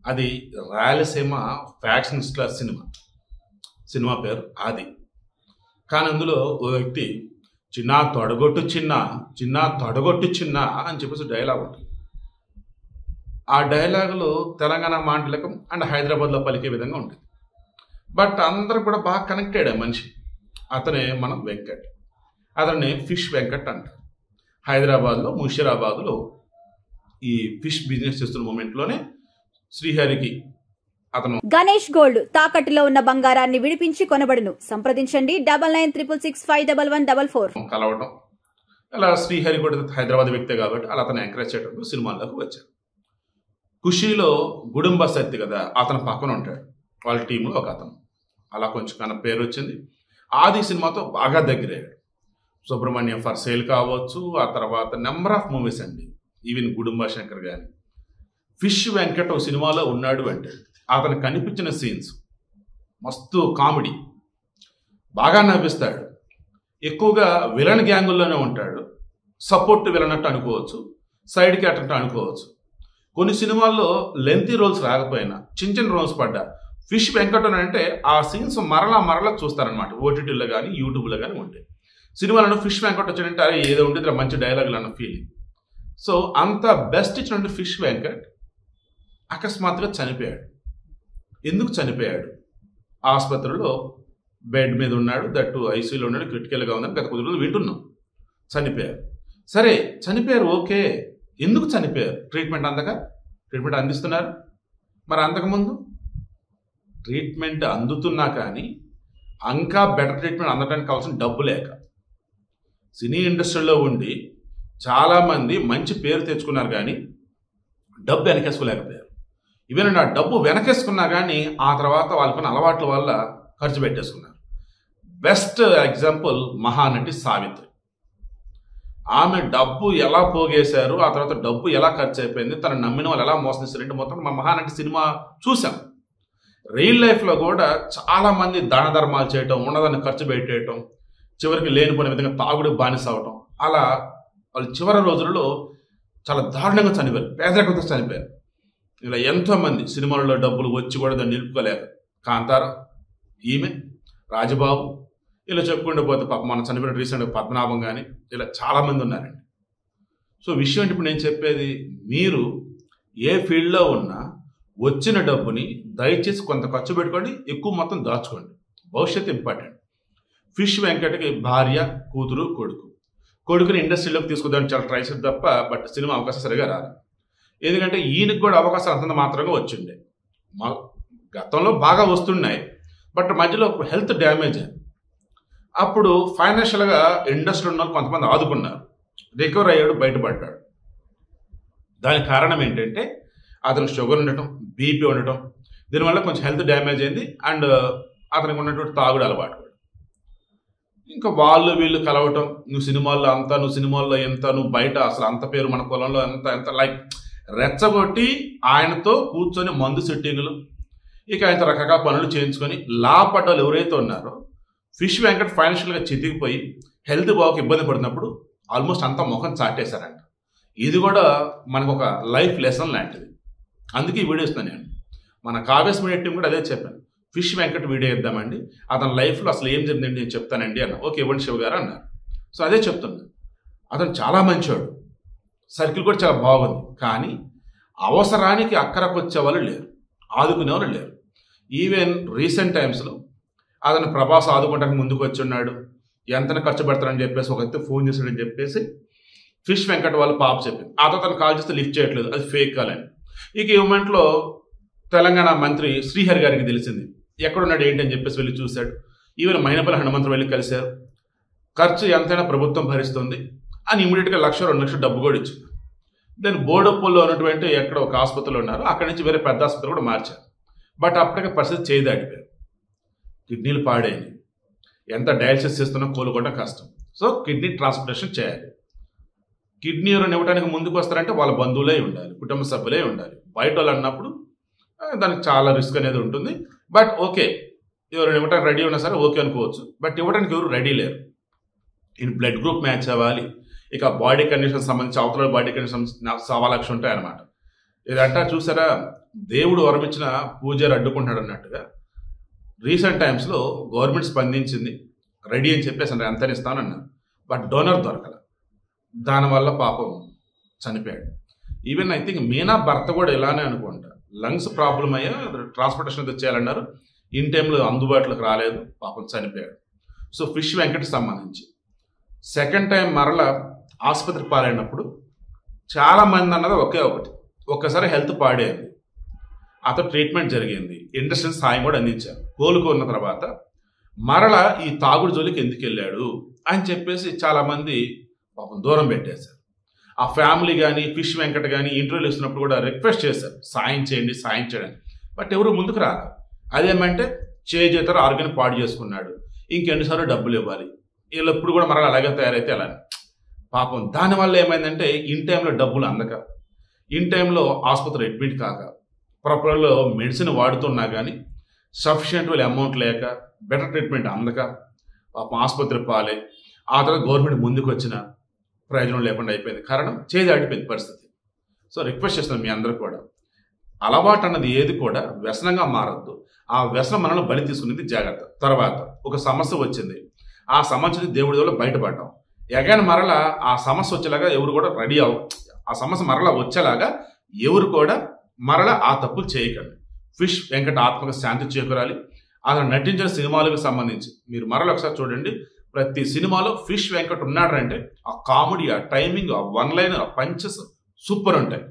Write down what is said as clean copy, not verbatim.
అది రాయలసీమ ఫ్యాక్షనిస్ట్ల సినిమా పేరు ఆది. కానీ అందులో ఓ వ్యక్తి చిన్న తొడగొట్టు చిన్న అని చెప్పేసి డైలాగ్ ఉంటుంది. ఆ డైలాగులు తెలంగాణ మాండలికం అండ్ హైదరాబాద్లో పలికే విధంగా ఉంటుంది. బట్ అందరూ కూడా బాగా కనెక్టెడ్ మనిషి. అతనే మన వెంకట్. అతన్ని ఫిష్ వెంకట్ అంటారు. హైదరాబాద్లో ముషీరాబాద్లో ఈ ఫిష్ బిజినెస్ చేస్తున్న మూమెంట్లోనే శ్రీహరికి అతను గణేష్ గోల్డ్ తాకట్టులో ఉన్న బంగారాన్ని విడిపించి కొనబడును. సంప్రదించండి 9966651144. కలవడం అలా శ్రీహరి కూడా హైదరాబాద్ వ్యక్తే కాబట్టి అలా అతను ఎంకరేజ్ చేయడం సినిమాల్లోకి వచ్చాడు. ఖుషీలో గుడుంబ సత్తి కదా అతను పక్కన ఉంటాడు, వాళ్ళ టీంలో ఒక అతను. అలా కొంచెం కన్నా పేరు వచ్చింది. ఆది సినిమాతో బాగా దగ్గరయ్యాడు. సుబ్రహ్మణ్యం ఫర్ సేల్ కావచ్చు, ఆ తర్వాత నెంబర్ ఆఫ్ మూవీస్ అండి. ఈవెన్ గుడుంబ శంకర్ కానీ. ఫిష్ వెంకట్ ఒక సినిమాలో ఉన్నాడు అంటే అతను కనిపించిన సీన్స్ మస్తు కామెడీ, బాగా నవ్విస్తాడు. ఎక్కువగా విలన్ గ్యాంగుల్లోనే ఉంటాడు. సపోర్ట్ విలన్ అట్టు అనుకోవచ్చు, సైడ్ క్యారెక్టర్ అనుకోవచ్చు. కొన్ని సినిమాల్లో లెంతీ రోల్స్ రాకపోయినా చిన్న రోల్స్ పడ్డా ఫిష్ వెంకట్ అంటే ఆ సీన్స్ మరలా చూస్తారనమాట. ఓటీటీలో కానీ యూట్యూబ్లో కానీ ఉంటాయి. సినిమాలను ఫిష్ వెంకట్ వచ్చినట్టే అరే ఏదో ఉంటుంది మంచి డైలాగులు అన్న ఫీలింగ్. సో అంత బెస్ట్ ఇచ్చినట్టు ఫిష్ వెంకట్ అకస్మాత్తుగా చనిపోయాడు. ఎందుకు చనిపోయాడు? ఆసుపత్రిలో బెడ్ మీద ఉన్నాడు, దట్టు ఐసీయూలో ఉన్నాడు, క్రిటికల్గా ఉందని గత కొద్ది రోజులు వింటున్నాం. చనిపోయారు. సరే చనిపోయారు, ఓకే. ఎందుకు చనిపోయారు? ట్రీట్మెంట్ అందిస్తున్నారు. మరి అంతకుముందు ట్రీట్మెంట్ అందుతున్నా కానీ ఇంకా బెటర్ ట్రీట్మెంట్ అందడానికి కావాల్సిన డబ్బు లేక సినీ ఇండస్ట్రీలో ఉండి చాలామంది మంచి పేరు తెచ్చుకున్నారు కానీ డబ్బు వెనకేసుకోలేకపోయారు. ఈవెన్ ఆ డబ్బు వెనకేసుకున్నా కానీ ఆ తర్వాత వాళ్ళకున్న అలవాట్ల వల్ల ఖర్చు పెట్టేసుకున్నారు. Best example Mahanati Savitri. ఆమె డబ్బు ఎలా పోగేశారు, ఆ తర్వాత డబ్బు ఎలా ఖర్చు అయిపోయింది, తను నమ్మిన వాళ్ళు ఎలా మోసం చేశారంటే మొత్తం మా మహానటి సినిమా చూసాం. రియల్ లైఫ్లో కూడా చాలామంది దాన ధర్మాలు చేయటం, ఉన్నదాన్ని ఖర్చు పెట్టేయటం, చివరికి లేనిపోయిన విధంగా తాగుడు బానిస అవటం, అలా వాళ్ళు చివరి రోజులలో చాలా దారుణంగా చనిపోయారు, పేదరికంతో చనిపోయారు. ఇలా ఎంతోమంది సినిమాలలో డబ్బులు వచ్చి కూడా దాన్ని నిలుపుకోలేరు. కాంతారా, ఈమె, రాజబాబు, ఇలా చెప్పుకుంటూ పోతే పాప మనం చనిపోయిన రీసెంట్గా పద్మనాభం కానీ ఇలా చాలామంది ఉన్నారండి. సో విషయం అంటే ఇప్పుడు నేను చెప్పేది, మీరు ఏ ఫీల్డ్లో ఉన్నా వచ్చిన డబ్బుని దయచేసి కొంత ఖర్చు పెట్టుకోండి, ఎక్కువ మొత్తం దాచుకోండి. భవిష్యత్తు ఇంపార్టెంట్. ఫిష్ వెంకట్కి భార్య, కూతురు, కొడుకుని ఇండస్ట్రీలోకి తీసుకుందామని చాలా ట్రై చేసి తప్ప బట్ సినిమా అవకాశం సరిగా రాదు. ఎందుకంటే ఈయనకి కూడా అవకాశాలు అంతంత మాత్రంగా వచ్చిండే. గతంలో బాగా వస్తున్నాయి, బట్ మధ్యలో హెల్త్ డ్యామేజ్. అప్పుడు ఫైనాన్షియల్గా ఇండస్ట్రీ ఉన్న కొంతమంది ఆదుకున్నారు, రికవర్ అయ్యాడు, బయటపడ్డాడు. దానికి కారణం ఏంటంటే అతను షుగర్ ఉండటం, బీపీ ఉండటం, దీనివల్ల కొంచెం హెల్త్ డ్యామేజ్ అయింది. అండ్ అతనికి ఉన్నటువంటి తాగుడు అలవాటు. ఇంకా వాళ్ళు వీళ్ళు కలవటం, నువ్వు సినిమాల్లో ఎంత, నువ్వు బయట అసలు అంత పేరు, మన పొలంలో ఎంత లైక్ రెచ్చగొట్టి ఆయనతో కూర్చొని మందు సెట్టింగులు, ఇక ఆయనతో రకరకాల పనులు చేయించుకొని లాపడ్డలు ఎవరైతే ఉన్నారో ఫిష్ వెంకట్ ఫైనాన్షియల్గా చితికిపోయి హెల్త్ బాగా ఇబ్బంది పడినప్పుడు ఆల్మోస్ట్ అంతా ముఖం చాటేశారంట. ఇది కూడా మనకు ఒక లైఫ్ లెసన్ లాంటిది. అందుకే ఈ వీడియో ఇస్తున్నాను నేను. మన కావ్యస్ మీడియా టీం కూడా అదే చెప్పాను, ఫిష్ వెంకట్ వీడియో ఇద్దామండి, అతని లైఫ్లో అసలు ఏం జరిగిందండి నేను చెప్తానండి అన్న. ఓకే ఇవ్వండి శివ గారు అన్నారు. సో అదే చెప్తున్నాను, అతను చాలా మంచివాడు, సర్కిల్ కూడా చాలా బాగుంది. కానీ అవసరానికి అక్కరకు వచ్చేవాళ్ళు లేరు, ఆదుకునేవాళ్ళు లేరు. ఈవెన్ రీసెంట్ టైమ్స్లో అతను ప్రభాస్ ఆదుకోవడానికి ముందుకు వచ్చి ఉన్నాడు, ఎంతన ఖర్చు పెడతారని చెప్పేసి ఒక వ్యక్తి ఫోన్ చేశాడని చెప్పేసి ఫిష్ వెంకట్ వాళ్ళు పాప చెప్పింది. ఆ తర్వాత కాల్ చేస్తే లిఫ్ట్ చేయట్లేదు, అది ఫేక్ కాల్ అని. ఇక ఈ మూమెంట్లో తెలంగాణ మంత్రి శ్రీహరి గారికి తెలిసింది, ఎక్కడున్నాడు ఏంటి అని చెప్పేసి వెళ్ళి చూశాడు. ఈవెన్ మైనపల్లి హనుమంతరావు వెళ్ళి కలిశారు. ఖర్చు ఎంతైనా ప్రభుత్వం భరిస్తుంది అని ఇమీడియట్గా 1,00,000-2 లక్షలు డబ్బు కూడా ఇచ్చింది. దాని బోర్డప్పుల్లో ఉన్నటువంటి ఎక్కడ ఒక ఆసుపత్రిలో ఉన్నారు, అక్కడి నుంచి వేరే పెద్ద ఆసుపత్రి కూడా మార్చారు. బట్ అప్పటికే పరిస్థితి చేయదాడిపోయారు, కిడ్నీలు పాడైంది, ఎంత డయాలసిస్ చేస్తున్నా కోలుకోవడం కష్టం. సో కిడ్నీ ట్రాన్స్ప్లాంటేషన్ చేయాలి. కిడ్నీ ఎవరైనా ఇవ్వడానికి ముందుకు వస్తారంటే వాళ్ళ బంధువులే ఉండాలి, కుటుంబ సభ్యులే ఉండాలి. బయట వాళ్ళు అన్నప్పుడు దానికి చాలా రిస్క్ అనేది ఉంటుంది. బట్ ఓకే, ఎవరైనా ఇవ్వడానికి రెడీ ఉన్నా సరే ఓకే అనుకోవచ్చు. బట్ ఇవ్వడానికి ఎవరు రెడీ లేరు. ఈయన బ్లడ్ గ్రూప్ మ్యాచ్ అవ్వాలి, ఇక బాడీ కండిషన్ సంబంధించి అవతల బాడీ కండిషన్ 1,00,000 ఉంటాయి అన్నమాట. ఇదంటా చూసారా, దేవుడు వరమిచ్చిన పూజారి అడ్డుకుంటాడు అన్నట్టుగా రీసెంట్ టైమ్స్లో గవర్నమెంట్ స్పందించింది, రెడీ అని చెప్పేసి ఎంత ఇస్తానన్నారు. బట్ డోనర్ దొరకల, దానివల్ల పాపం చనిపోయాడు. ఈవెన్ ఐ థింక్ మీనా భర్త కూడా ఇలానే అనుకుంటా, లంగ్స్ ప్రాబ్లం అయ్యా ట్రాన్స్పోర్టేషన్ తెచ్చేయాలన్నారు, ఇన్ టైంలో అందుబాటులోకి రాలేదు, పాపం చనిపోయాడు. సో ఫిష్ వెంకట్ సంబంధించి సెకండ్ టైం మరలా ఆసుపత్రి పాలైనప్పుడు చాలా మంది అన్నది ఒక్కసారి హెల్త్ పాడేది, అతను ట్రీట్మెంట్ జరిగింది, ఇండస్ట్రియల్ సాయం కూడా అందించారు. కోలుకున్న తర్వాత మరలా ఈ తాగుడు జోలికి ఎందుకు వెళ్ళాడు అని చెప్పేసి చాలా మంది పాపం దూరం పెట్టేశారు. ఆ ఫ్యామిలీ కానీ ఫిష్ వెంకట్ కానీ ఇంటర్వ్యూలు ఇస్తున్నప్పుడు కూడా రిక్వెస్ట్ చేశారు, సాయం చేయండి సాయం చేయండి. బట్ ఎవరు ముందుకు రారు. అదేమంటే చేతారు, ఆరోగ్యాన్ని పాడు చేసుకున్నాడు, ఇంకెన్నిసార్లు డబ్బులు ఇవ్వాలి, వీళ్ళు ఎప్పుడు కూడా మరలా అలాగే తయారైతే అలా పాపం. దానివల్ల ఏమైందంటే ఇన్ టైంలో డబ్బులు అందక, ఇన్ టైంలో ఆసుపత్రి అడ్మిట్ కాక, ప్రాపర్లో మెడిసిన్ వాడుతున్నా కానీ సఫిషియెంట్ అమౌంట్ లేక, బెటర్ ట్రీట్మెంట్ అందక పాపం ఆసుపత్రి పాలే. ఆ తర్వాత గవర్నమెంట్ ముందుకు వచ్చిన ప్రయోజనం లేకుండా అయిపోయింది. కారణం ఆడిపోయింది పరిస్థితి. సో రిక్వెస్ట్ చేస్తున్నాను మీ అందరూ కూడా, అలవాటు అన్నది ఏది కూడా వ్యసనంగా మారద్దు. ఆ వ్యసనం మనల్ని బలి తీసుకునేది జాగ్రత్త. తర్వాత ఒక సమస్య వచ్చింది, ఆ సమస్యని దేవుడి వల్ల బయటపడ్డాం. ఎగైన్ మరలా ఆ సమస్య వచ్చేలాగా ఎవరు కూడా రెడీ ఆ సమస్య మరలా వచ్చేలాగా ఎవరు కూడా మరలా ఆ తప్పులు చేయకండి. ఫిష్ వెంకట ఆత్మక శాంతి చేకూరాలి. అతను నటించిన సినిమాలకు సంబంధించి మీరు మరలా ఒకసారి చూడండి, ప్రతి సినిమాలో ఫిష్ వెంకట్ ఉన్నాడంటే ఆ కామెడీ, ఆ టైమింగ్, ఆ వన్ లైన్, ఆ పంచెస్ సూపర్ ఉంటాయి.